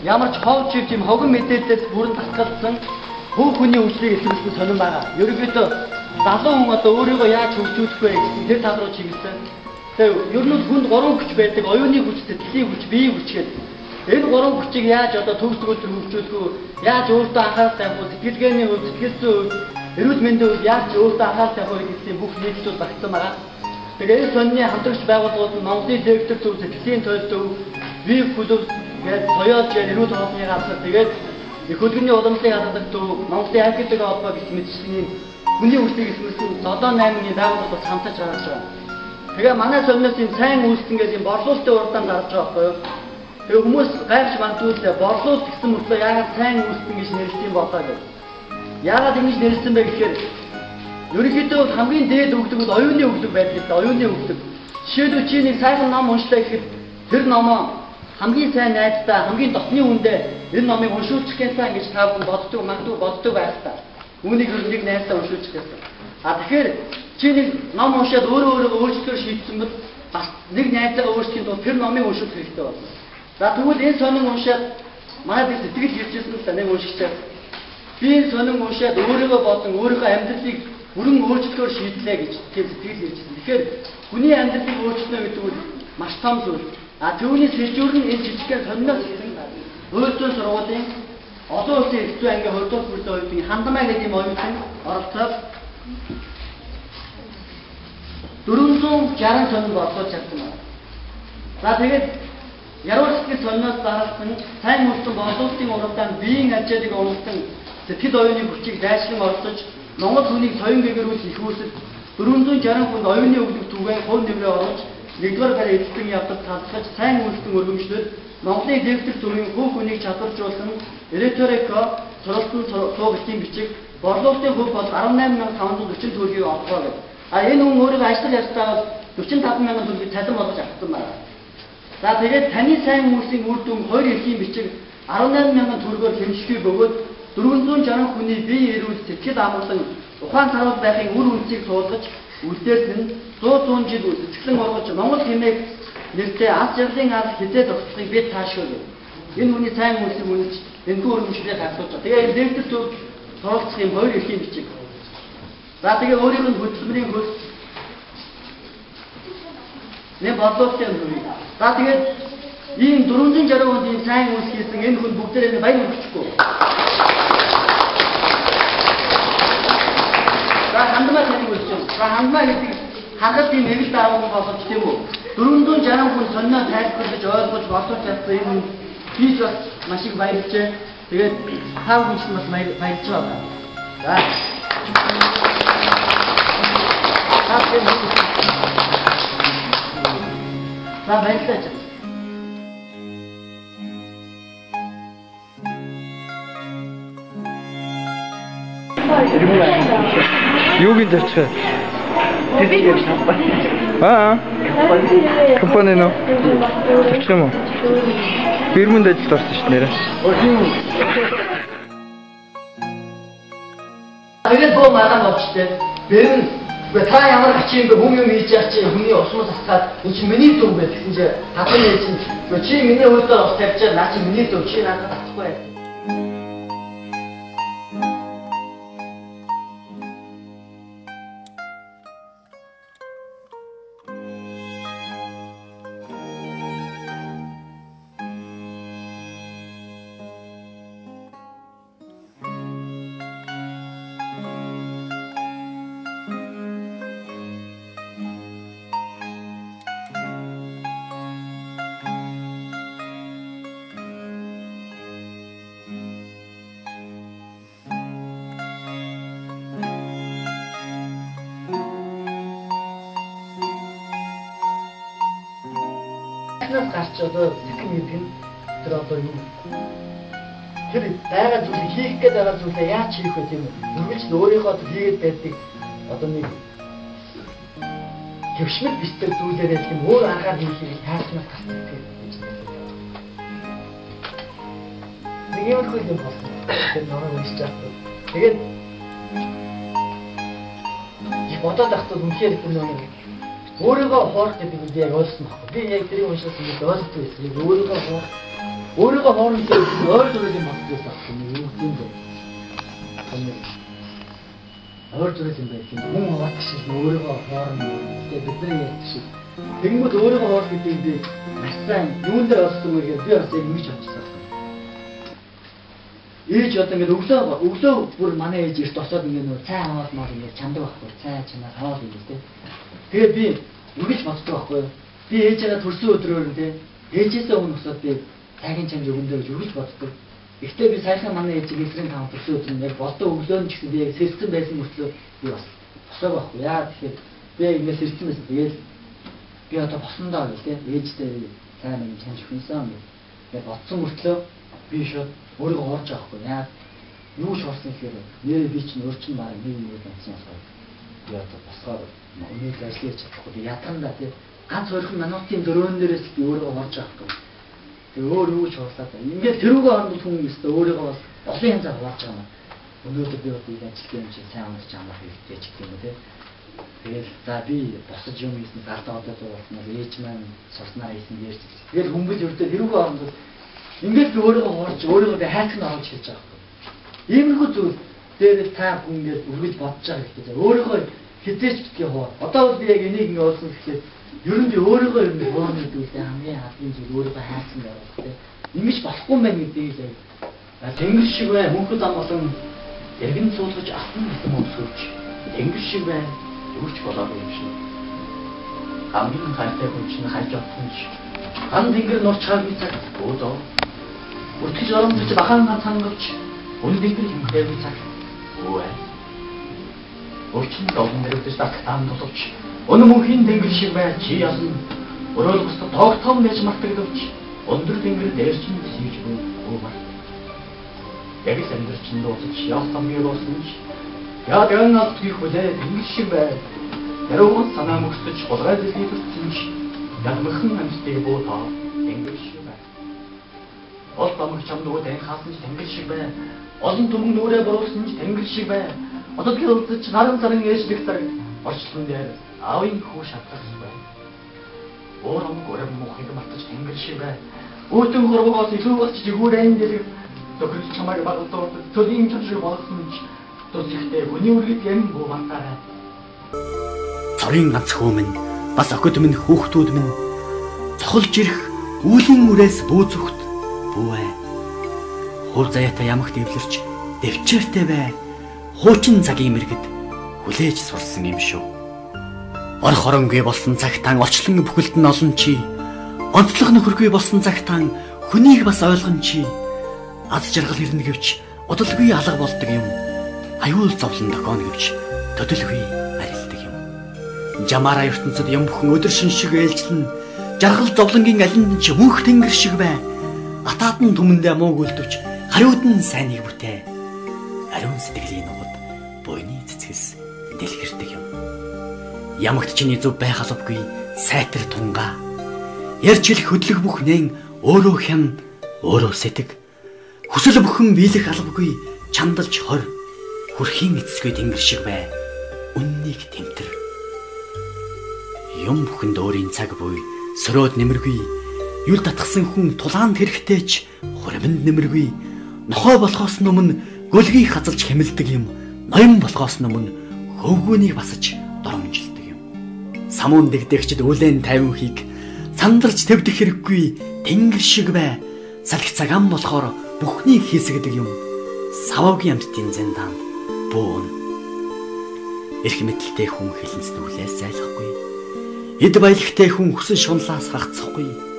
ямар ч хов чив тийм хогон мэдээлэлээс бүрэн татгалзсан хүний үйлчлэгийг эсвэлсэн сонирн байгаа. Ерөнхийдөө залуу хүн одоо өөрийгөө яаж хөгжүүлэх вэ гэсэн тэр тал руу чиглэсэн. Тэгээ ер нь хүнд 3 хүч байдаг. Оюуны хүч, сэтгэлийн хүч, биеийн хүч гэдэг. Энэ 3 хүчийг яаж одоо төгсгөл төр хөгжүүлэх вэ? Яаж өөртөө анхаарал тавих вэ? Сэтгэлгээний хувьд, сэтгэл зүйн хувьд, эрүүл мэндийн хувьд яаж өөртөө анхаарал тавих вэ гэсэн бүх нийтлүүд багтсан байгаа. Тэгээ энэ сонины хамтрагч байгууллагууд нь Монголын директор зөв сэтгэлийн төлөв, бие клуб гэдэг соёолч эрүүл хоолны газар тэгээд их хөдөлгөөний уламжлалын хадгалах төв, Монголын архитектурын холбоо гэх мэтчлийн хүний үйлчлэгийг эсвэлсэн 7-8-ны байгууллагууд хамтарч гаргаж байгаа. Тэгээ манай сониноос энэ сайн үйлчлэн гэдэг энэ борлуулалтын уралдаан гарч байгаа байхгүй юу? Тэгээ хүмүүс гайхаж магадгүй борлуулалт гэсэн мөртлөө яагаад сайн үйлчлэн гэж нэрлэсэн болоо гэж. Яагаад ингэж нэрлэсэн бэ гэхээр ерөнхийдөө хамгийн дээд өгдөг бол оюуны өгдөг байдаг л да, оюуны өгдөг. Жишээлбэл чи нэг сайхан ном уншлаа гэхэд тэр номоо хамгийн сайн найзтай, хамгийн дотны хүндээ энэ номыг уншуулчих гэсэн ингэж та бүхэн боддог, магадгүй боддог байх та. Үүнийг нэг найзтай уншуулчих гэсэн. Тэгэхээр чи нэг ном уншаад өөрөө өөрчлөхөөр шийдсэн бол бас нэг найзтайгаа өөрчлөхийн тулд тэр номыг уншуулах хэрэгтэй болно. За тэгвэл энэ сонин уншаад манай би сэтгэл хэлжсэн л да нэг уншигчаа. Би энэ сонин уншаад өөрийгөө бодсон, өөрийнхөө амьдралыг бүрэн өөрчлөхөөр шийдлээ гэж тийм сэтгэл хэлжсэн. Тэгэхээр хүний амьдралыг өөрчлөнө гэдэг нь маш том зүйл. Түүний сэжүүр нь энэ жижигхэн сониноос ирсэн хууль зүйн сургуулийн олон улсын эрх зүйн ангийн 2 дугаар бүрийн оюутны хандмаа гэдэг юм оюутан оролцоод 460 сонин бодлож чадсан байна. За тэгээд яруу сэтгэл сониноос гаргасан сайн үйлчлэн борлуулалтын уралдаанд биеийн ачааллыг оруулсан сэтгэл оюуны хүчийг дайшлан оролцож Монгол хүнийг соён гэгэрүүлэх их үүсэл 460 хүнд оюуны өгдөг түгээн хувь нэмрээ оруулж нэгдүгээр гараа эзлэн явдал талхаж сайн үйлчлэн өргөмжлөл Монголын директор зүрийн бүх хүнийг чадваржуулсан риторика суралтын суугчдын бичиг борлуулалтын хөв бол 18,540 төгрөгийг олгоо гэдэг. Энэ хүн өөрийгөө ажил явцдаа 45,000 төгрөгийг цалин болгож авсан байна. За тэгээд таны сайн үйлсийн үр дүн 2 эрхийн бичиг 18,000 төгрөгөөр хэмжихүй бөгөөд 460 хүний бие эрүүл сэтгэл амгалан ухаан саруул байхын үр үнцийг суулгаж үлдээсэн 100 жил сэтгэлэн оргож Монгол хэмээх нэртэй аз жаргалын арга хизээ зогсохыг бид таашгүй. Энэ хүний сайн үйлсийн үнэж энэхүү өргөмжлөлийг хасуулж байгаа. Тэгээ энэ дэрэгдэл зөв суралцах юм 2 эрхийн бичиг. За тэгээ өөрийнх нь хөдөлмөрийн хөлс нэг бодлуулалтын хөрөй. За тэгээд ийм 460 хүнд ийм сайн үйлс хийсэн энэ хүн бүгдээрээ баян өгчихгүй. За хандмаа гэдэг үгч юм. За хандмаа гэдэг хангалтын нэг л даавал болгож тийм үү. 460 хүн сонио тайлбарлаж ойлгож боловч чадсан энэ хийж бас маш их баярлжээ. Тэгээд тав хүн ч бас баярлж байгаа. За. За баярлалаа. Юугийн зарчгаа? Компани нөө. Зарчих юм уу? Фирмэнд ажилд орсон шүү дээ нэрээ. Тэгээд боо магаан болчтой. Бэрэн та ямар ачи юм бэ? Хүн юм хийж яах чи хүний усмас асгаад энэ чи миний дүү бэ гэсэн чи хатан нэ чи миний хөлдөө ус тавьчаа наа чи миний дүү чи надад татахгүй байх. Гарч одоо сэтгэл мэдгэн тэр одоо юу тэр байгаа зүйлийг хийх гээд байгаа зүйлээ яаж хийх вэ тийм үү? Үргэлж өөрийнхөө хийгээд байдаг одоо нэг төвшмөл бистэр зүйлээрээ л юм өөр анхаар хийхийг тааснаас гардаг гэж байна. Нэг юм хөл юм болсон. Тэр номыг уншиж байгаа. Тэгээд бодоод ахтууд үнэхээр тэр номыг өөрийгөө хоорох гэдэг нь яг ойлгосон байхгүй. Би яг тэрийг уншсан үед ойлгохгүй байсан. Яг өөрийгөө хоорох өөрийгөө хоорондоо ойр зүрийн боддоос авах юм юм бэ? Ойр зүрийн юм байх юм. Хүн хаваад шиг өөрийгөө хоорондоо бидний ярьж шиг. Тэгэнгүүт өөрийгөө хоол гэдэг би маш сайн юун дээр олсон вэ гэж би бас яг ингэж бодчихсон. Ээж одоо ингэ өглөө бүр манай ээж эрт осоод ингэ нөө цай аваад маа ингэ чамдаг байхгүй цай чанаа хоол ингэ тэ. Тэгээд би үгэж боддог байхгүй. Би ээжээ төрсөн өдрөөр тэ ээжээсээ өмнө босоод би цагийн чамд өгөндөө гэж үгэж боддог. Гэхдээ би сайхан манай ээж эсрэг таам төрсөн өдөр нь яг болдоо өглөө нь ч гэсэн би яг сэрсэн байсан мөртлөө би бас босоо байхгүй. Яа тэгэхээр би ингэ сэрсэн байсан. Тэгээд би одоо босондоо гэл тэ ээжтэй сайн нэг чамж хүнсэн юм. Тэгээд бодсон мөртлөө би шууд өөрийгөө орж авахгүй. Яа юу ч орсон гэхээр нэрээ би чинь өөр чинь баг нэг юм байсан болохоор би одоо босгоор өнөөдөр ажиллаж чадахгүй. Ятганда тий ганц өөрхөн минутын дөрөөн дээрээс би өөрийгөө орж авахгүй. Тэгээ өөр юу ч орлаа. Ингээд тэрүүгээ хандвал хүн өстө өөрийгөө бас олон янзаар хувааж байгаа юм. Өнөөдөр би одоо ийм ажилтны юм чинь сайн унаж амлах хэрэгтэй ч гэх юм тий. Тэгээд за би босож юм хийсэн гардаа одоо дуусна ээж маань сурснаа хийсэн ярьж. Тэгээд хүмүүс өртөө тэрүүгээ хандвал ингээд би өөрийгөө орж өөрийгөө би хайх нь орж хийж байгаа. Иймэрхүү зүйл дээр та хүн ингээд үргэлж бодож байгаа хэрэгтэй. Өөрийгөө хизээч битгий хоо. Одоо бол би яг энийг ингээд олсон гэхлээр ер нь би өөрийгөө юм хоорон гэдэгтэй хамгийн хатгийн зүйл өөрийгөө хайсан байгаа гэдэг. Ингэж болохгүй мэн гэдгийг л тэнгэр шиг бай мөнхөд ам болон эргэн суулгаж асан гэсэн өмсөж тэнгэр шиг бай юуч болоогүй юм шиг. Хамгийн хайртай хүн чинь хайж авсан ч хан тэнгэр нурчхаар би цаг өөдөө үртгэж оромж бахан хангавч өн тэнгэр хэмтэй би цаг өөе. Өчн долон дээрээс татан тулж өнө мөнхийн тэнгэр шиг бай чи ясан өрөөл бусдад тоогтом байж мартагдавч өндөр тэнгэр дээр чинь сийж өө мар. Яг л амьд чинь дуусаж явсан би болсон ч яа гэн автгийг хүлээ тэнгэр шиг бай. Яруу санаа мөксөж болгоо дэлхийд төрсөн ч яг мөхөн амьстай боо таа тэнгэр шиг бай. Ол тамх чам нөгөө дан хаасан ч тэнгэр шиг бай. Олон түмэн нүрээ буруулсан ч тэнгэр шиг бай. Одоо би үлдэж наран царан ээжлэх цаг орчлон дээр аавын хүү шатлах бай. Өөрөм гөрөм мөхийг мартаж тэнгэр шиг бай. Өөтөн хорвоогоос илүү болж жигүүрэн дээр төгс чамайг багтаад төлийн чамшиг болсон ч төсөхтэй хүний үргэлж юм буу мантаарай. Цорын ганц хөө минь бас охид минь хүүхдүүд минь цохолж ирэх үүлийн үрээс бүү зүгт бүүэ. Хур заяатай ямагт эвлэрч дэвчээртэй бай. Хуучин цагийн мэргэд хүлээж сурсан юм шүү. Ор хоронгүй болсон цагтаан орчлон бүхэлд нь олон чи. Онцлог нөхөргүй болсон цагтаан хүнийг бас ойлгон чи. Аз жаргал ирнэ гэвч удалгүй алга болдог юм. Аюул зовлон дохооно гэвч төдөлгүй арилдаг юм. Жамаараа ертөнцид юм бүхэн өдөр шин шиг ээлжлэн жаргал зовлонгийн алинд ч мөнх тэнгэр шиг бай. Атаад нь түмэндээ мууг үлдвч хариуд нь сайныг бүтээ. Ариун сэтгэлийн нугад буйны цэцгэс дэлгэрдэг юм. Ямагт чиний зөв байх албагүй сайтар тунгаа. Ярьж хэлэх хөдлөх бүх нэн өөрөө хян өөрөө сэтг. Хүсэл бүхэн биелэх албагүй чандалж хор. Хүрхийн эцэсгүй тэнгэр шиг бай. Үннийг тэмтэр. Юм бүхэнд өөрийн цаг буй сөрөөд нэмэргүй. Юл татгсан хүн тулаанд хэрэгтэй ч хуримд нэмэргүй. Нохой болохоос өмнө гөлгийг хазалж хэмэлдэг юм. Ноён болохоос өмнө хөвгүүнийг басаж доромжилдог юм. Самуун дэгдэгчд үлэн 50 сандалж твдэх хэрэггүй тэнгэр шиг бай. Салхи цагаан болохоор бүхнийг хийсгдэг юм. Саваагийн амьтдын зэндаанд бөөн. Эрх мэдэлтэй хүн хэлэнцэд үлээс зайлахгүй. Эд баялагтай хүн хүсэн шунлаас хагацхгүй.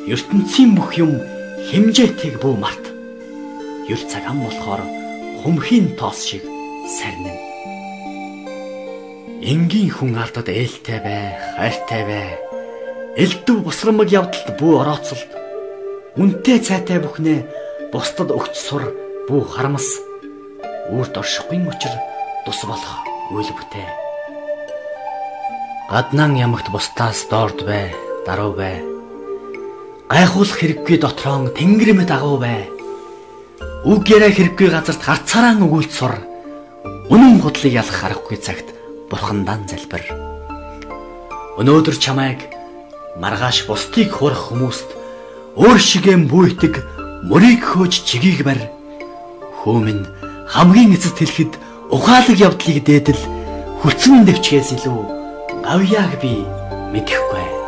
ертөнцийн бүх юм хэмжээтэйг бүү март. Юр цагаан болохоор хумхийн тоос шиг сарнина. Энгийн хүн ардад ээлтэй бай, хайртай бай. Элдв босромог явдалд бүү орооцолд. Үнтэй цайтай бүхнээ бусдад өгч сур бүү харамс. Үрд оршихгүй учир тус болох үйл бүтээ. Гаднан ямагт бусдаас доорд бай, даруй бай. Гайхуулах хэрэггүй дотроон тэнгэр мэд агуу бай. Үг яриа хэрэггүй газарт харцаараа өгүүлт сур. Үнэн худлыг ялах аргагүй цагт бурхандан залбир. Өнөөдөр чамайг маргааш бусдыг хурах хүмүүст өөр шигээн буйтаг мөрийг хөөж чигийг бар. Хөөмн хамгийн эцэст хэлэхэд ухаалаг явдлыг дээдэл хүлцэн дэвчгээс илүү гавьяаг би мэдэхгүй.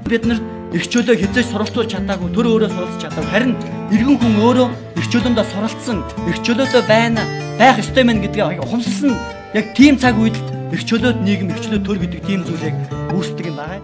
Бид нар эрхчлөө хязгаарч суралцуулж чадаагүй, төр өөрөө суралцж чадаагүй. Харин иргэн хүн өөрөө эрхчлөөндөө суралцсан, эрхчлөөдөө байх ёстой мэн гэдгийг ухамсарлсан яг тийм цаг үед эрхчлөөд нийгэм, эрхчлөөд төр гэдэг тийм зүйлийг үүсдэг юм байна.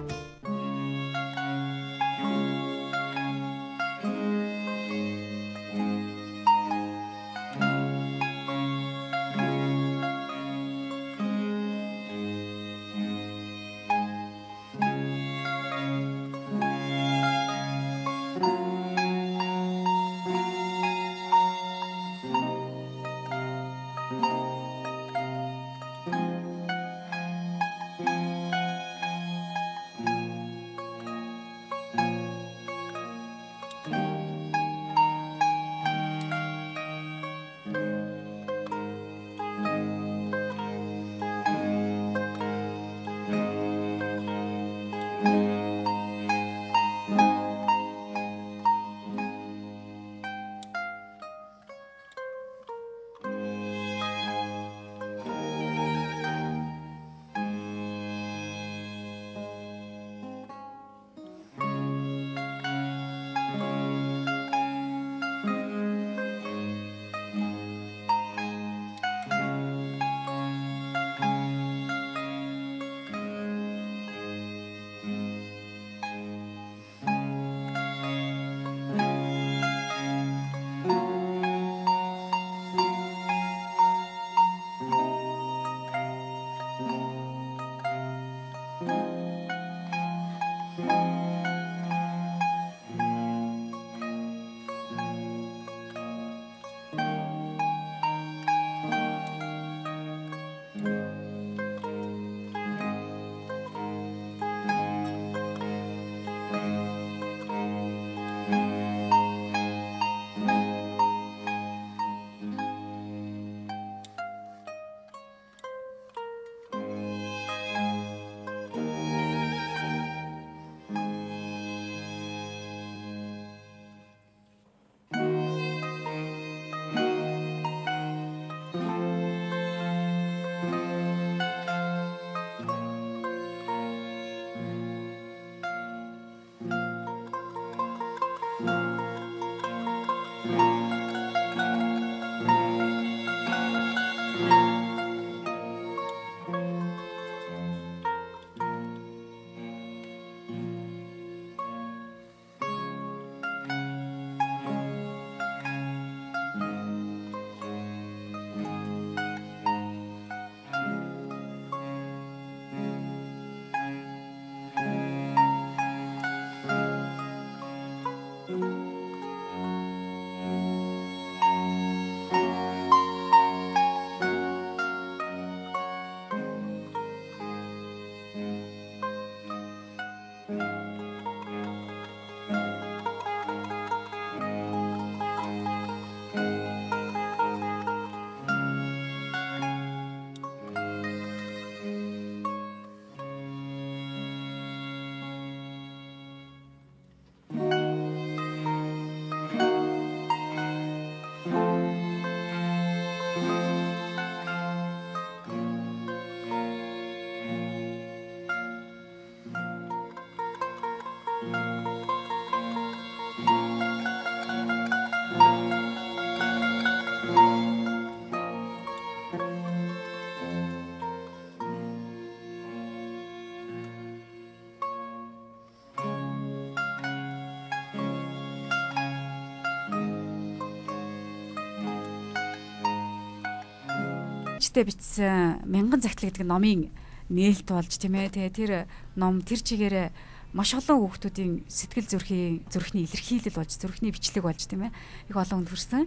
ээжтэй бичсэн мянган захидлаа гэдэг номын нээлт болж тийм ээ. Тэгээ тэр ном тэр чигээрээ маш олон хүүхдүүдийн сэтгэл зүрхний илэрхийлэл болж, зүрхний бичлэг болж тийм ээ. Их олон хүнд хүрсэн.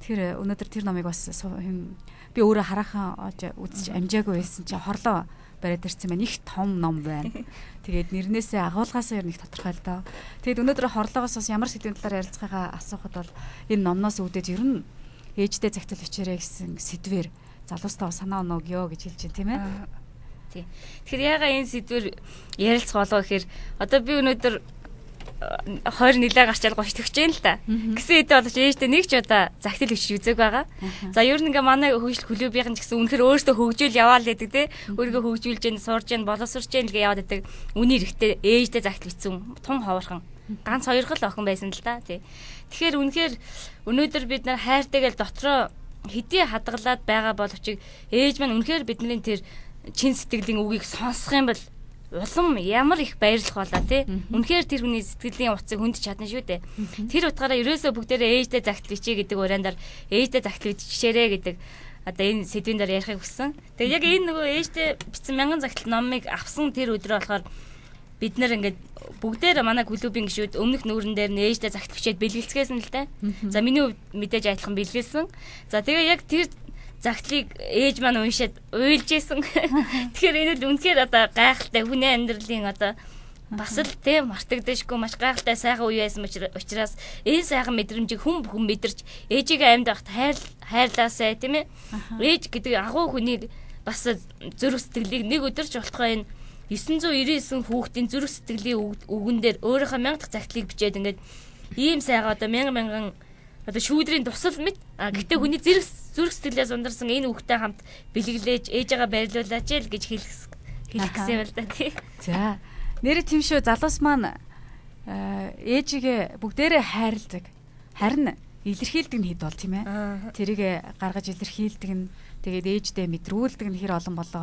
Тэгэхээр өнөөдөр тэр номыг бас би өөрөө хараахан үзэж амжаагүй байсан чи хорлоо бариад ирсэн маань их том ном байна. Тэгээд нэрнээсээ агуулгаас ер нь их тодорхой л доо. Тэгээд өнөөдөр хорлоогоос бас ямар сэдвийн талаар ярилцахаа асуухад бол энэ номноос үүдэж ер нь ээжтэй захидал бичээрэй гэсэн сэдвэр залуустаа санаа оногё гэж хэлж байна тийм ээ. Тий. Тэгэхээр яагаад энэ сэдвэр ярилцах болов гэхээр одоо би өнөөдөр 20 нилээ гарч ялгууш төгч जैन л та. Гэсэн хэдий боловч ээжтэй нэг ч удаа захидал бичиж үзег байгаа. За ер нь ингээ манай хөгжил клубийнхэн ч гэсэн үнэхээр өөртөө хөгжүүл яваал гэдэг те. Өөрийгөө хөгжүүлж जैन, сурж जैन, боловсрч जैन гээ яваад байдаг. Үний эрэхтэй ээжтэй захидал бичсэн тун ховорхон ганц хоёр хэл охин байсан л та тий. Тэгэхээр үнэхээр өнөөдөр бид нар хайртайгаар дотроо хэдий хадгалаад байгаа боловч ээж маань үнэхээр бидний тэр чин сэтгэлийн үгийг сонсох юм бол улам ямар их баярлах болоо тий. Үнэхээр тэр хүний сэтгэлийн утсыг хүндж чадна шүү дээ. Тэр утгаараа ерөөсөө бүгдээрээ ээжтэй захидал бичээ гэдэг уриандаар ээжтэй захидал бичээрэй гэдэг одоо энэ сэдвийн дээр ярихыг хүссэн. Тэгээ яг энэ нөгөө ээжтэй бичсэн мянган захидал номыг авсан тэр өдрөө болохоор бид нар ингээд бүгдээр манай клубийн гишүүд өмнөх нүүрэн дээр нь ээжтэй захидал бичээд бэлгэлцгээсэн л дээ. За миний хувьд мэдээж адилхан бэлгэлсэн. За тэгээ яг тэр загтлыг ээж маань уншаад уйлж исэн. Тэгэхээр энэ л үнэхээр одоо гайхалтай хүний амьдралын одоо бас л тийм мартагдашгүй маш гайхалтай сайхан үе байсан учраас энэ сайхан мэдрэмжийг хүн бүхэн мэдэрч ээжигээ амьд байхад хайрлаасай тийм ээ. Ээж гэдэг агуу хүний бас зүрх сэтгэлийг нэг өдөрч болохоо энэ 999 хүүхдийн зүрх сэтгэлийн үгэн дээр өөрийнхөө 1000 дахь загтлыг бичээд ингээд ийм сайхан одоо мянган одоо шүүдрийн тусал мэд. Гэтэ хүний зүрх сэтгэлээс ундарсан энэ хүүхдэд хамт бэлгэлээж ээжээгээ баярлуулаач л гэж хэлэх гэсэн юм л да тий. За. Нэрээ тийм шүү залуус маань ээжигээ бүгдээрээ хайрладаг. Харин илэрхийлдэг нь хэд бол тийм ээ. Тэрийг гаргаж илэрхийлдэг нь тэгээд ээждээ мэдрүүлдэг нь хэр олон болоо.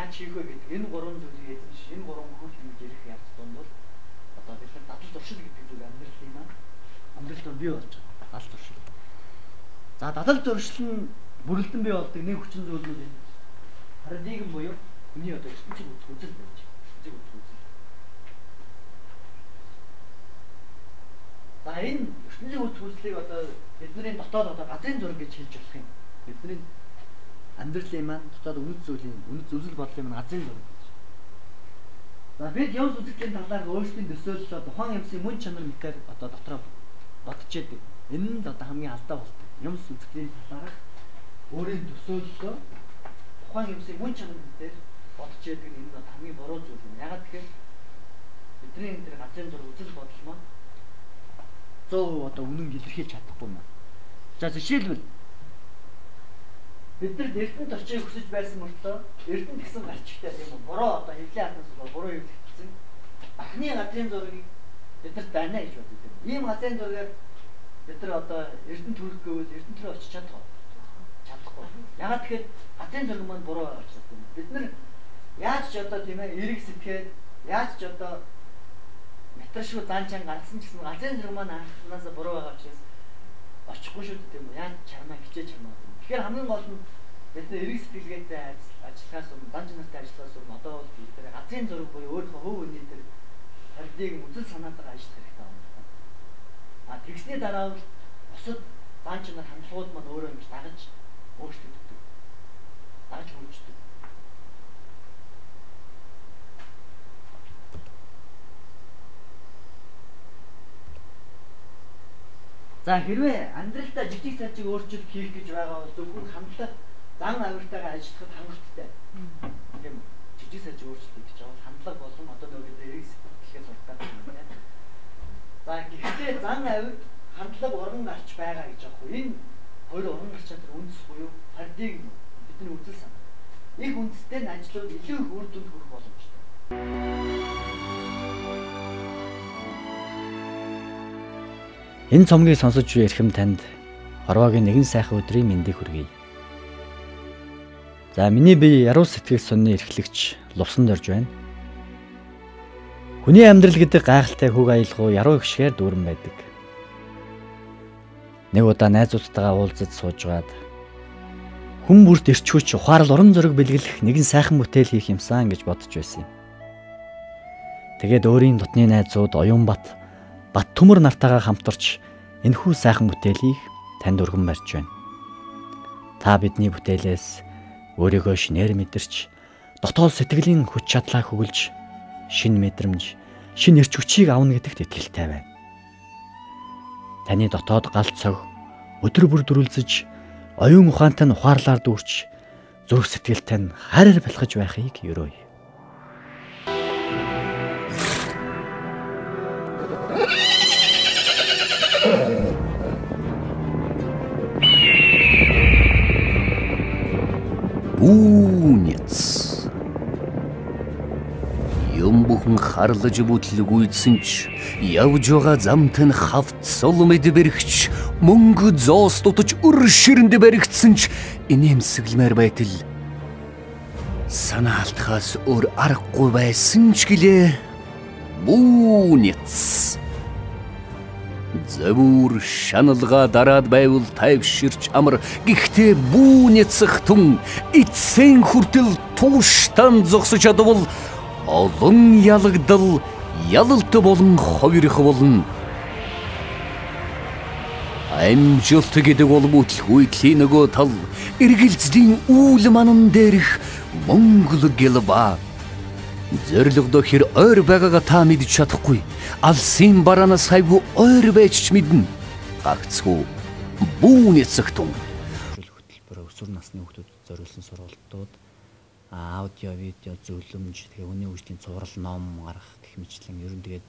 Яаж хийх вэ гэдэг энэ гурван зүйлийг эзэн шин энэ гурван хөл гэж ярих явц донд бол одоо бид нар дадал зуршил гэдэг зүйл амьдрал юм аа. Амьдралд бий болж байгаа. Дадал зуршил. За дадал зуршил нь бүрэлдэн бий болдог нэг хүчин зүйлүүд энэ. Парадигм буюу хүний одоо ертөнцийн үзэл байж. Ертөнцийн үзэл. За энэ ертөнцийн үзлийг одоо бидний дотоод одоо газрын зураг гэж хэлж болох юм. Бидний амьдралын маань дотоод үнэт зүйлсэл бодлын маань газрын зураг гэж. За бид явц үзэгдлийн талаар өөрсдийн төсөөлөл тухайн юмсын мөн чанар мэтэр одоо дотроо бодож яадаг. Энэ нь одоо хамгийн алдаа болдог. Юмс үзэгдлийн талаар өөрийн төсөөллөө тухайн юмсын мөн чанар мэтэр бодож яадаг энэ нь хамгийн буруу зүйл юм. Ягаад гэхээр бидний энэ төр газрын зураг үзэл бодол маань 100% одоо үнэн илэрхийлж чадахгүй юм. За жишээлбэл бид нар эрдэнэт орчийг хүсэж байсан мөртлөө эрдэнэт гэсэн гарчигтай тийм үү буруу одоо хэвлээ хатнаас бол буруу хэвлэгдсэн анхны газрын зургийг бидэрт байна гэж боддог юм. Ийм газрын зургаар бид нар одоо эрдэнэт төрөх гэвэл эрдэнэт рүү очиж чадахгүй. Ягаад тэгэхээр газрын зураг маань буруу байгаа учраас юм. Бид нар яаж ч одоо тийм ээ эрэг сэтгэхэд яаж ч одоо метршгүй зан чан гаргасан ч гэсэн газрын зураг маань анхнаас буруу байгаа учраас очихгүй шүү дээ тийм үү. Яаж чармаа хичээж чармаа. Тэгэхээр хамгийн гол нь бид эрэг сэтгэлгээтэй ажиллахаас өмнө, зан чанартай ажиллахаас өмнө одоо бол бид газрын зураг буюу өөрийнхөө хөв өний дээр фардыг үзэл санаатайгаар ажиллах хэрэгтэй байна. А тэгсний дараа бусад заанч нар хандлагууд маань өөрөө ингэж дагаж өөрчлөгддөг. Дагаж хөгждөг. За хэрвээ амьдралдаа жижиг сажиг өөрчлөлт хийх гэж байгаа бол зөвхөн хандлага зан авиртайгаа ажиллахад хангалттай. Тийм жижиг сажиг өөрчлөлт гэж байгаа хандлага болон одоо нөгөө дээрээс сэтгэлгээ сурталчилж байна. За гэхдээ зан авирт хандлага уран гарч байгаа гэж аахгүй. Энэ хоёр уран гарч чадвар үндэс буюу фардыг бидний үзэл санаа. Их үндэстэй нь ажлууд илүү их үр дүнд хүрэх боломжтой. Энэ цомгийг сонсож буй эрхэм танд хорвоогийн нэгэн сайхан өдрийн мэндийг хүргэе. За миний бие яруу сэтгэл сонны эрхлэгч лувсан дорж байна. Хүний амьдрал гэдэг гайхалтай хөг аялгау яруу гişгээр дүүрэн байдаг. Нэг удаа найзуудтайгаа уулзаж суужгаад хүн бүрт ирчүүч ухаарал уран зориг бэлгэлэх нэгэн сайхан бүтээл хийх юмсан гэж бодож байсан юм. Тэгээд өөрийн дотны найзууд Оюнбат Баттөмөр нартайгаа хамтарч энэхүү сайхан бүтээлийг танд өргөн барьж байна. Та бидний бүтээлээс өөрийгөө шинээр мэдэрч, дотоод сэтгэлийн хүч чадлаа хөглж, шин мэдрэмж, шин эрч хүчийг авна гэдэгт итгэлтэй байна. Таны дотоод гал цог өдөр бүр дүрлзэж, оюун ухаантай нь ухаарлаар дүүрч, зүрх сэтгэлтэй нь хайраар бэлхэж байхыг ерөөе. Бүүнец. Юм бүхэн харлаж бүтлгүйдсэн ч явж байгаа замт нь хавт сол мэд бэрхч мөнгө зоос дутаж өр ширэнд баригдсан ч инээмсэглэмээр байтал санаалтахаас өөр аргагүй байсан ч гэлээ бүүнец. Завур шаналга дараад байвал тайвширч амар гэхдээ бүүнэцхтэн эцсийн хүртэл тууштай зогсож чадвал олон ялагдал ялалт болон ховирх болно. Амжилт гэдэг бол бүтлгүйtлийн нөгөө тал эргэлзлийн үйл манан дээрх монгол гэлба. Зорилго дохир ойр байгаагаа та мэдж чадахгүй. Алсын бараанаас хайгу ойр байж ч мэднэ. Гагцгүй бүүнэцхтэн. Хөтөлбөр өсвөр насны хүүхдүүдэд зориулсан сургалтууд аудио, видео, зөвлөмж, тэгээ хүний хөгжлийн цуврал, ном гаргах гэх мэтлэн ер нь тэгээд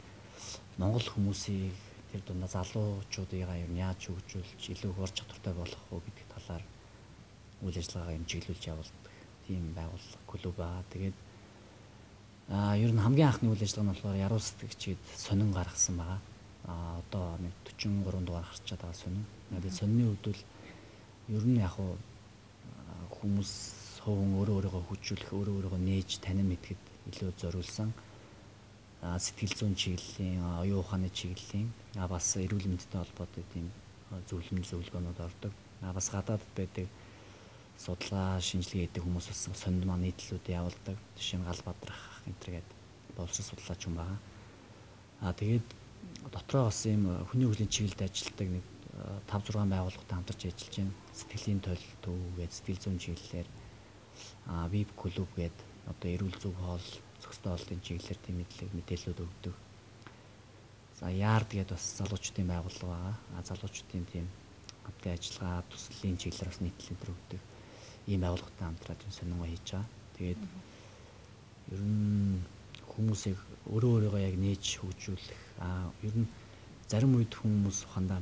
монгол хүмүүсийг тэр дундаа залуучуудыг ер нь яаж хөгжүүлж илүү их ур чадвартай болгох вэ гэдэг талаар үйл ажиллагаагаа юм чиглүүлж явуулдаг. Тийм байгууллага клуб аа. Тэгээд ер нь хамгийн анхны үйл ажиллагаа нь болохоор яруу сэтгэгчид сонин гаргасан байгаа. Одоо нэг 43 дугаар гарчаад байгаа сонин. Тэгээд сонины үед бол ер нь яг хүмүүс хувин өөрийгөө хүчүүлэх, өөрийгөө нээж танин мэдгэд илүү зориулсан сэтгэл зүйн чиглэлийн, оюун ухааны чиглэлийн бас эрүүл мэндтэй холбоотой тийм зөвлөгөөнүүд ордог. Бас гадаадд байдаг судалгаа, шинжилгээ хийдэг хүмүүс бас сонин маань нийтлүүд явуулдаг. Жишээ нь Гал Бадрах энтер гэдэг боловсрол судлаач хүн байгаа. Тэгээд дотроо бас ийм хүний хөгжлийн чиглэлд ажилладаг нэг 5-6 байгууллагатай хамтарч ажиллаж байна. Сэтгэлийн тойл төв гэдэг сэтгэл зүйн чиглэлээр VIP клуб гэдэг одоо эрүүл зөв хоол зохистой хоолтын чиглэлээр тийм мэдээлэлүүд өгдөг. За Ярд гэдэг бас залуучдын байгууллага байгаа. Залуучдын тийм хамтын ажиллагаа туслалын чиглэлээр бас нийтлэл төр өгдөг. Ийм байгууллагатай хамтраад энэ сонингоо хийж байгаа. Тэгээд ер нь хүмүүсийг өөрийгөө яг нээж хөгжүүлэх ер нь зарим үед хүмүүс ухаандаа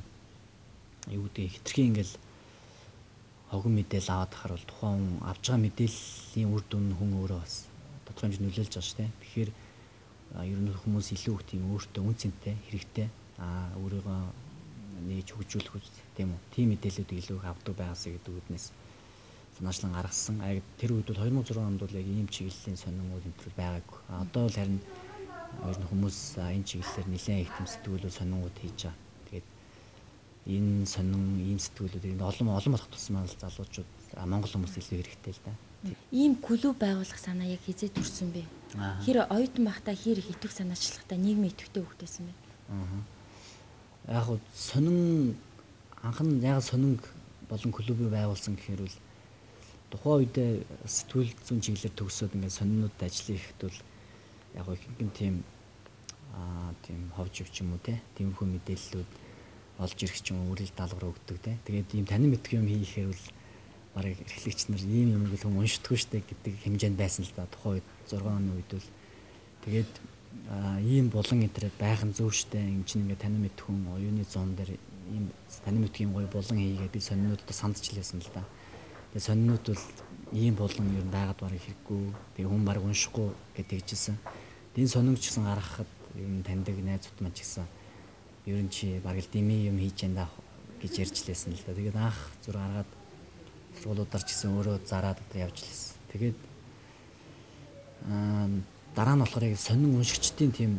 юу гэдэг хитрхи ингээл хогон мэдээлэл аваад ахаар бол тухайн хүн авж байгаа мэдээллийн үр дүн хүн өөрөө бас тодорхой хэмжээнд нөлөөлж байгаа шүү дээ. Тэгэхээр ер нь хүмүүс илүү их тийм өөртөө үн цэнтэй хэрэгтэй өөрийгөө нээж хөгжүүлэх үст тийм үү. Тийм мэдээллүүдийг илүү их авдаг байгаасаа гэдэг үднээс санаачлан гаргасан. Тэр үед бол 2006 онд бол яг ийм чиглэлийн сонингууд энэ байгаагүй. Одоо бол харин ер нь хүмүүс энэ чиглэлээр нэлээд их тэмцэтгүүлүүд сонингууд хийж байгаа. Тэгээд энэ сонин ийм сэтгүүлүүдийг олон болох тусмаа залуучууд Монгол хүмүүс илүү хэрэгтэй л да. Ийм клуб байгуулах санаа яг хизээ төрсөн бэ? хэр оюутан байхдаа хэр их итвэх санаачлахтай нийгмийн итвэхтэй хөвгтэйсэн бэ? Яг хөө сонин анхан яг сонин болон клубыг байгуулсан гэхээр бол тухайн үедээ сэтгүүл зүйн чиглэлээр төгсөөд ингээд сониннуудад ажиллах ихэд бол яг ихэнх тийм ховж ч юм уу тиймэрхүү мэдээллүүд олж ирэх ч юм уу үрэл даалгавар өгдөг тэгээд ийм танин мэдх юм хийхээр бол барыг эрхлэгч нар ийм юм бол хүн уншдаггүй штэ гэдэг хэмжээнд байсан л да тухайн үед 6 оны үед бол тэгээд ийм булан интернет байх нь зөв штэ энэ чинь ингээд танин мэдх хүн оюуны зон дээр ийм танин мэдхийн гоё булан хийгээд би сониннуудад сандчлээсэн л да. Тэгээд сониннууд бол ийм булан ер нь байгаад барыг хэрэггүй. Тэгээ хүн барыг уншихгүй гэдэг хэлжсэн. Энэ сонин ч гэсэн гаргахад ер нь таньдаг найзууд маань ч гэсэн ер нь чи барыг дими юм хийж яндаа гэж ярьжлээсэн л да. Тэгээд анх зур гаргаад сургуулиудаар ч гэсэн өөрөө зараад явж лээсэн. Тэгээд дараа нь болохоор яг сонин уншигчдын тийм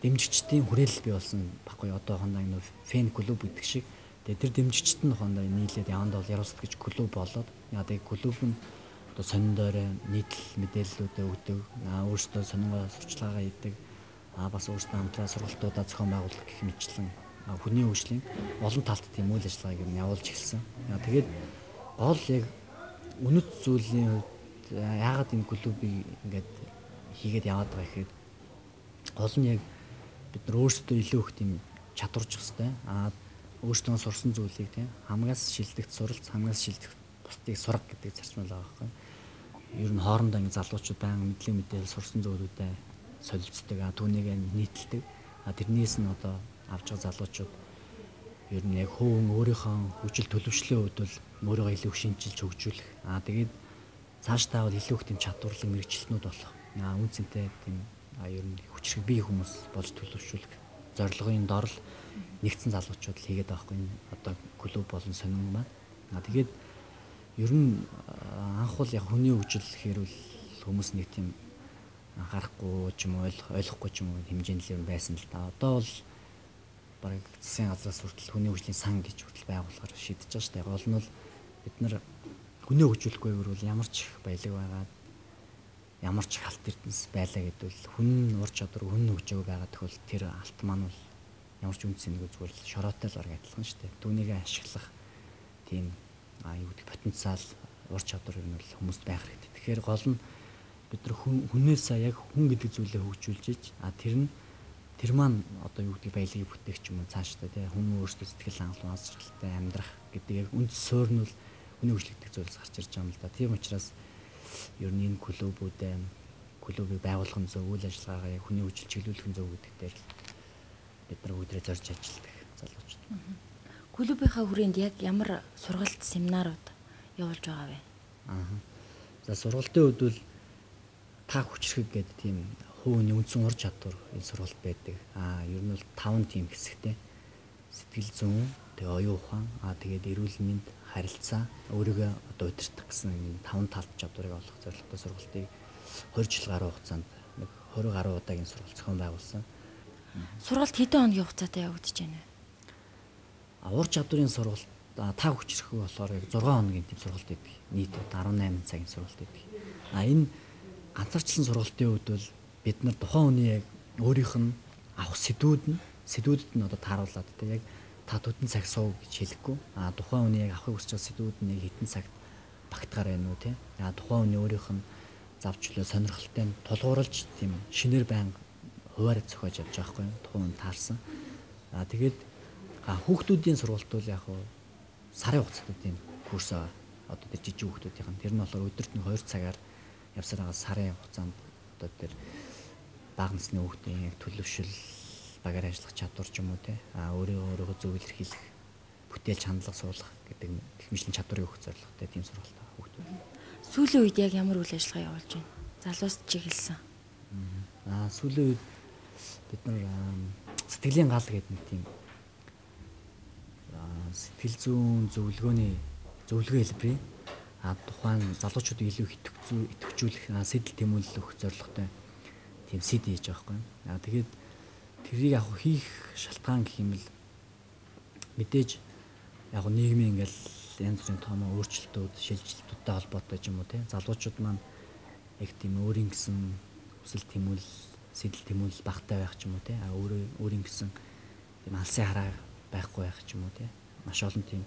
дэмжигчдийн хүрээлэл бий болсон баггүй одоохондоо энэ фэн клуб гэдэг шиг. Тэгээд тэр дэмжигчд нь хондоо нийлээд явандаа бол Ярусд гэж клуб болоод яа тэгээд клуб нь одоо сонин доорой нийтлэл мэдээллүүдээ өгдөг. Өөрсдөө сонингоо сурчлагаа хийдэг. Бас өөрсдөө хамтран сургалтуудаа зохион байгуулах гэх мэтчлэн хүний хөгжлийн олон талт тийм үйл ажиллагааг юм явуулж эхэлсэн. Тэгээд гол яг үнэт зүйлийн хувьд яагаад энэ клубыг ингээд хийгээд яваад байгаа гэхэд гол нь яг бид нар өөрсдөө илүү их тийм чадварч хэвчтэй өөрсдөө сурсан зүйлийг тийм хамгаас шилдэгт суралц хамгаас шилдэгт бусдыг сурах гэдэг зарчмал байгаа байхгүй. Ер нь хоорондоо ингэ залуучууд байнга мэдлэг мэдээлэл сурсан зүйлүүдэд солилцдог түүнийг нийтэлдэг. Тэрнээс нь одоо авч байгаа залуучууд ер нь яг хөөн өөрийнхөө хүчил төлөвшлийн хувьд бол өөрийгөө илүү шинжилж хөгжүүлэх. Тэгээд цааш таавал илүү их тийм чадварлаг мэрэгчлэтнүүд болох. Үнцэнтэй тийм ер нь хүчрэг бие хүмүүс болж төлөвшүүлэх зорилгын дор л нэгдсэн залуучууд л хийгээд байгаа байхгүй. Одоо клуб болон сонин маань. Тэгээд ер нь анх бол яг хүний хөгжил гэхээр бол хүмүүс нэг тийм анхаарахгүй ч юм уу ойлгохгүй ч юм уу хэмжээнд л байсан л да. Одоо бол бараг засгийн газраас хүртэл хүний хөгжлийн сан гэж хүртэл байгуулахаар шийдэж байгаа шүү дээ. Гол нь бол бид нар хүний хөгжүүлэхгүйгээр бол ямар ч их баялаг байгаад ямар ч халт эрдэнэс байлаа гэдвэл хүн ур чадвар хүн хөгжөөг байгаа тохиол тэр алт маань бол ямар ч үнц нэг зүгээр л шороотой л бараг адилхан шүү дээ. Түүнийг ашиглах тийм юу гэдэг потенциал ур чадвар юм бол хүмүүст байх хэрэгтэй. Тэгэхээр гол нь бид нар хүнээс яг хүн гэдэг зүйлээ хөгжүүлж иж тэр маань одоо юу гэдэг баялагийг бүтээх юм цаашдаа тий хүн өөртөө сэтгэл хангалуун азралтай амьдрах гэдэг яг үнд суурь нь бол хүний хөгжлөгдөх зүйлс гарч ирж байгаа юм л да. Тийм учраас ер нь энэ клубыг байгуулах нь зөв үйл ажиллагаагаа яг хүний хөгжил чиглүүлэх нь зөв гэдэг дээр бид нар өдрөө зорж ажилладаг залуучууд. Клубийнхаа хүрээнд яг ямар сургалт семинарууд явуулж байгаа вэ? За сургалтын хувьд бол та хүчрэг гэдэг тийм хууны үндсэн ур чадвар энэ сургалт байдаг. Ер нь бол 5 тийм хэсэгтэй. Сэтгэл зүйн, тэгээ оюун ухаан, тэгээд эрүүл мэнд, харилцаа, өөрийгөө одоо удирдах гэсэн энэ 5 талт чадварыг олох зорилготой сургалтыг 20 жил гаруй хугацаанд нэг 20 гаруй удаагийн сургалт зохион байгуулсан. Сургалт хэдэн хоногийн хугацаатай явагдаж байна вэ? Ур чадварын сургалт та хүчрэх болохоор 6 хоногийн тийм сургалт байдаг. Нийт 18 цагийн сургалт байдаг. Энэ ганцаарчлан сургалтын хувьд бол бид нар тухайн хүний яг өөрийнх нь авах сэдвүүдэд нь одоо тааруулаад тэг яг та төдөн цаг суув гэж хэлэхгүй. Тухайн хүний яг авахыг хүсэж байгаа сэдвүүд нь хэдэн цагт багтгаар байна уу те. Тухайн хүний өөрийнх нь завчлаа сонирхолтой нь тулгуурлаж тийм шинээр байнга хуваарь зохиож явж байгаа хгүй. Тухайн хүн таарсан. Тэгээд хүүхдүүдийн сургалт бол яг сарын хугацаатай тийм курс одоо тэр жижиг хүүхдүүдийн тэр нь болохоор өдөрт нь 2 цагаар явсараа сарын хугацаанд одоо тэр бага насны хүүхдийн яг төлөвшил багаар ажиллах чадвар ч юм уу те өөрийгөө зөв илэрхийлэх бүтээлч хандлага суулгах гэдэг гэх мэтлэн чадварыг өгөх зорилготой тийм сургалт хүүхдүүд. Сүүлийн үед яг ямар үйл ажиллагаа явуулж байна? Залуус чиглэсэн. Сүүлийн үед бид нар сэтгэлийн гал гэдэг нэг тийм сэтгэл зүйн зөвлөгөө хэлбэрийн тухайн залуучуудыг илүү идэвхжүүлэх сэтэл тэмүүлэл өгөх зорилготой тийм сэд хийж байгаа байхгүй. Тэгээд тэрийг яг хийх шалтгаан гэх юм бол мэдээж яг нийгмийн ингээл янз бүрийн томоо өөрчлөлтүүд, шилжилтүүдтэй холбоотой ч юм уу те залуучууд маань яг тийм өөрийн гэсэн хүсэл тэмүүлэл сэтэл тэмүүлэл багтай байх ч юм уу те өөрийн гэсэн тийм алсын хараа байхгүй байх ч юм уу те маш олон тийм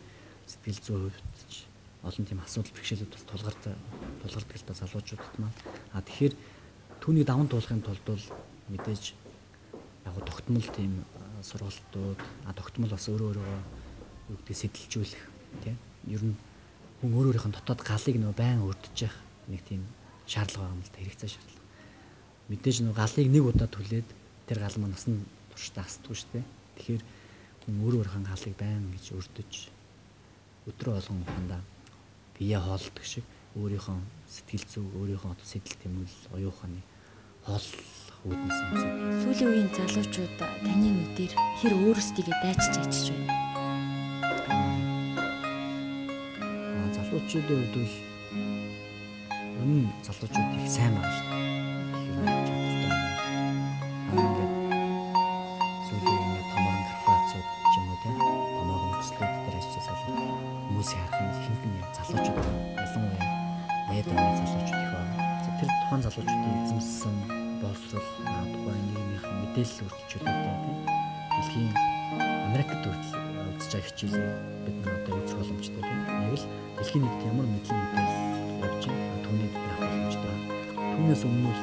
сэтгэл зүйн хувьд олон тийм асуудал бэрхшээлүүд бас тулгардаг л да залуучуудад маань тэгэхээр түүнийг даван туулахын тулд бол мэдээж яг тогтмол тийм сургалтууд тогтмол бас өөрөө юу гэдэг сэтэлжүүлэх тийм ер нь хүн өөрийнхөө дотоод галыг нөө байн өрдөж явах нэг тийм шаардлага байгаа юм л да хэрэгцээ шаардлага. Мэдээж нөө галыг нэг удаа түлээд тэр гал маань насан туршдаа хасдаггүй шүү дээ. Тэгэхээр хүн өөрийнхөө галыг байн гэж өрдөж өдрөө болгон ухаандаа бие хоолдог шиг өөрийнхөө сэтгэл зүг өөрийнхөө сэтэл тэмүүлэл оюун ухааны хооллох үүднээс юмсан. Сүүлийн үеийн залуучууд таны нүдээр хэр өөрсдийгөө дайчиж ажиж байна. Залуучуудын хувьд бол өмнө залуучууд их сайн байна шүү дээ. Сүүлийн ингээд томоохон корпорацууд ч юм уу тийм томоохон төслүүд дээр ажиллаж байгаа хүмүүсийн харах нь ихэнх нь залуучууд ялангуяа найд оны залуучууд их байна. Тэр тухайн залуучуудын эзэмссэн боловсрол тухайн нийгмийн мэдээлэл үржилтүүдтэй тийм дэлхийн Америкт хүртэл үзэж байгаа хичээлээ бид нар одоо үзэх боломжтой тийм. Яг л дэлхийн нийтэд ямар мэдээлэл явж байгаа түүнийг явах боломжтой. Түүнээс өмнө л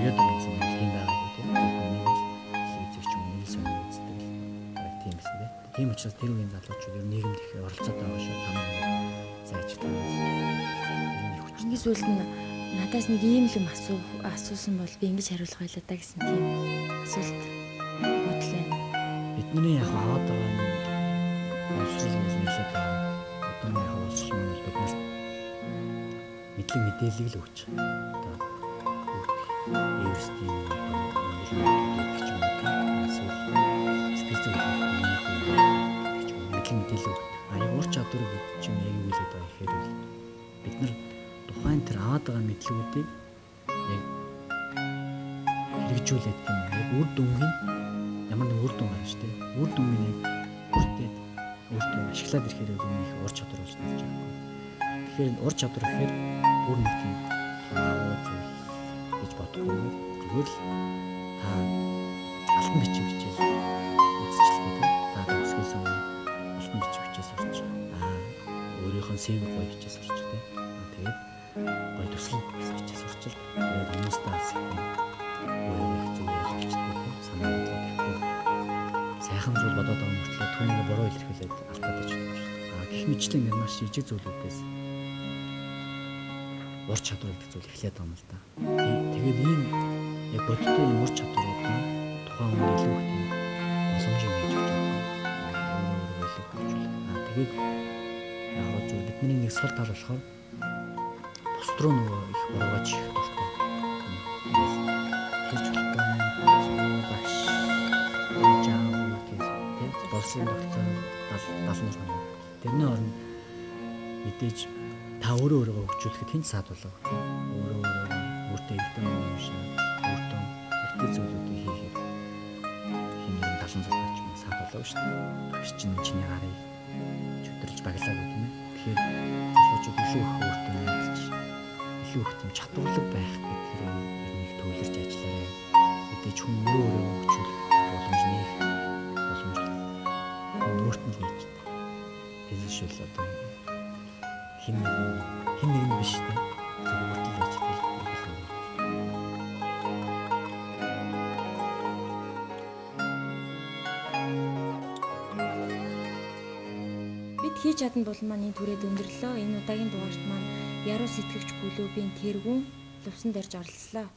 яг гэсэн юм байгаагүй тийм. Түүнийг хийчих юм нэг сонир үздэг л тийм байсан тийм. Тийм учраас тэр үеийн залуучууд ер нь нийгэмд их оролцоод байгаа шүү. Тамаа зайчдаг. Хамгийн сүүлд нь надаас нэг ийм л юм асуусан бол би ингэж хариулах байлаа да гэсэн тийм асуулт бодлоо. Бидний яг аваад байгаа юм боловсрол гэж нэрлэдэг байгаа. Одоо яг боловсрол нь бид нар мэдлэг мэдээллийг л өгч одоо university гэдэг ч юм уу сэтгэл зүйн мэдлэг мэдээлэл өгч аяг ур чадвар гэдэг чинь яг юу хэлээд байгаа гэхээр бид нар тухайн тэр аваад байгаа мэдлэгүүдийг яг хэрэгжүүлээд тийм яг үр дүнгийн ямар нэг үр дүн гарна шүү дээ. Үр дүнгийн яг бүртээд өөртөө ашиглаад ирэхээр үүнийг ур чадвар болж тарж байгаа. Тэгэхээр ур чадвар гэхээр бүр нэг тийм агуу зүйл гэж бодохгүй. Зүгээр л та алтан бичиг бичээл үзчихлээ тийм. Та төгсгөөс өмнө алтан бичиг бичээс сурч өөрийнхөө сэвэр гоё бичээс сурч тийм. Тэгээд гоё төсөл бичээс сурчил. Тэгээд хүмүүстэй асах юм. Өөрөө их зүйл болчихдог санаа бодлоо гэхгүй. Сайхан зүйл бодоод байгаа мөртлөө түүнийг буруу илэрхийлээд алдаад ичдэг. Гэх мэтлэн энэ маш жижиг зүйлүүдээс ур чадвар гэдэг зүйл эхлээд байгаа юм л да. Тэгээд ийм яг бодиттой юм ур чадварууд нь тухайн хүн илүү их тийм боломж юм гэж бодож байгаа. Өөрөө илүү хөгжүүл. Тэгээд яг зөв бидний нэг сул тал болохоор бус руу нөгөө их буруугаач их болтой. Тэгж байна. Багш болсон тогтсон 70 мөр. Тэрний орнд мэдээж та өөрөөрөө хөгжүүлэхэд хэн саадуулав? Өөрөө өөртөө эрдэм юм шиг өөртөө эрдэм зүйлүүдийг хийхээр хинээр 76 ч юм саадуулав шүү дээ. Багш чиний гарыг чөтөрлж баглаагүй тийм ээ. Тэгэхээр залуучууд илүү их өөртөө найдаж илүү их тийм чадварлаг байх гэдэг хэрэг төвлөрч ажиллаарай. Мэдээж хүн өөрөө хөгжүүлэх боломж нэх өөрт нь хийж та. Тэжшүүл одоо хин нэг биш та. Зөвхөн өөрт нь хийж та. Бид хийж чадсан бол маань энэ түрээд өндөрлөө. Энэ удаагийн дугаарт маань яруу сэтгэгч клубын тэргүүн лувсан дэрж оролцлоо.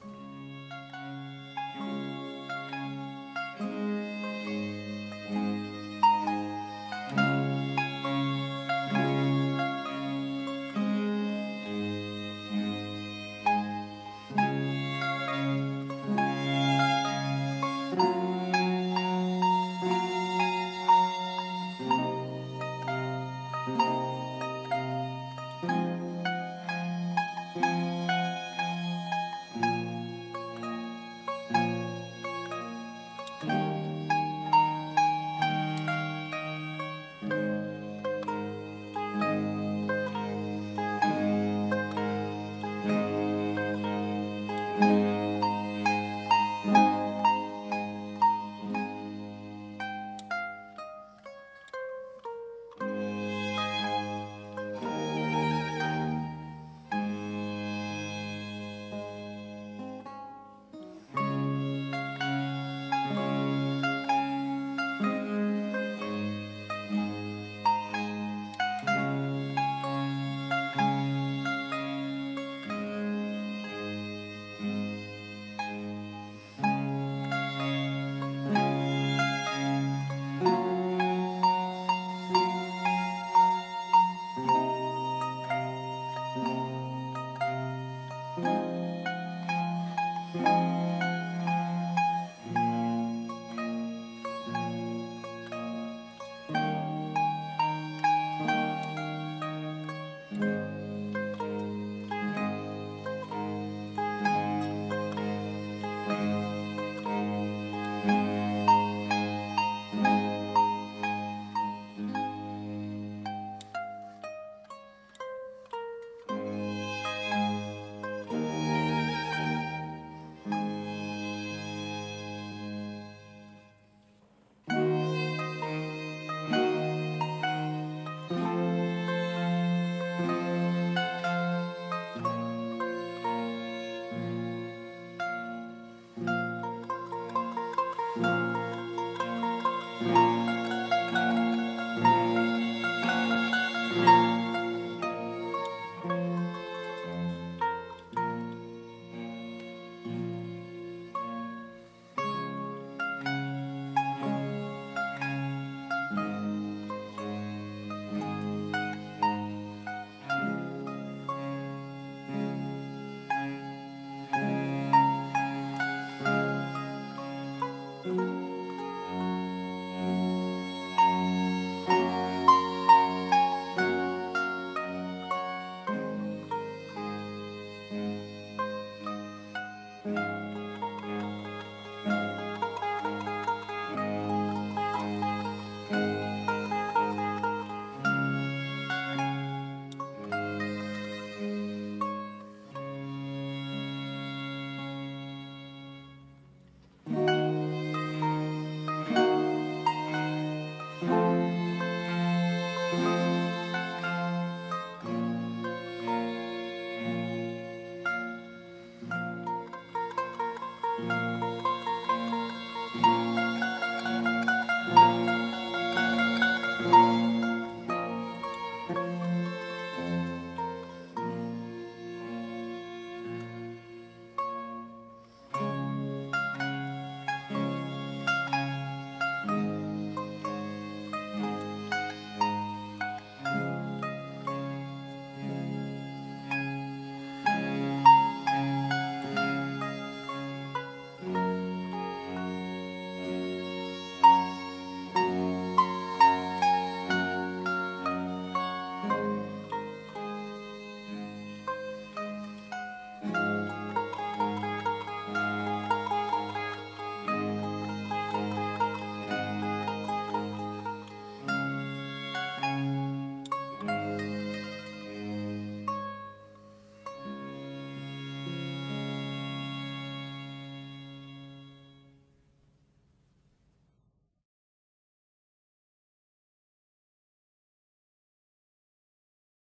баярлалаа.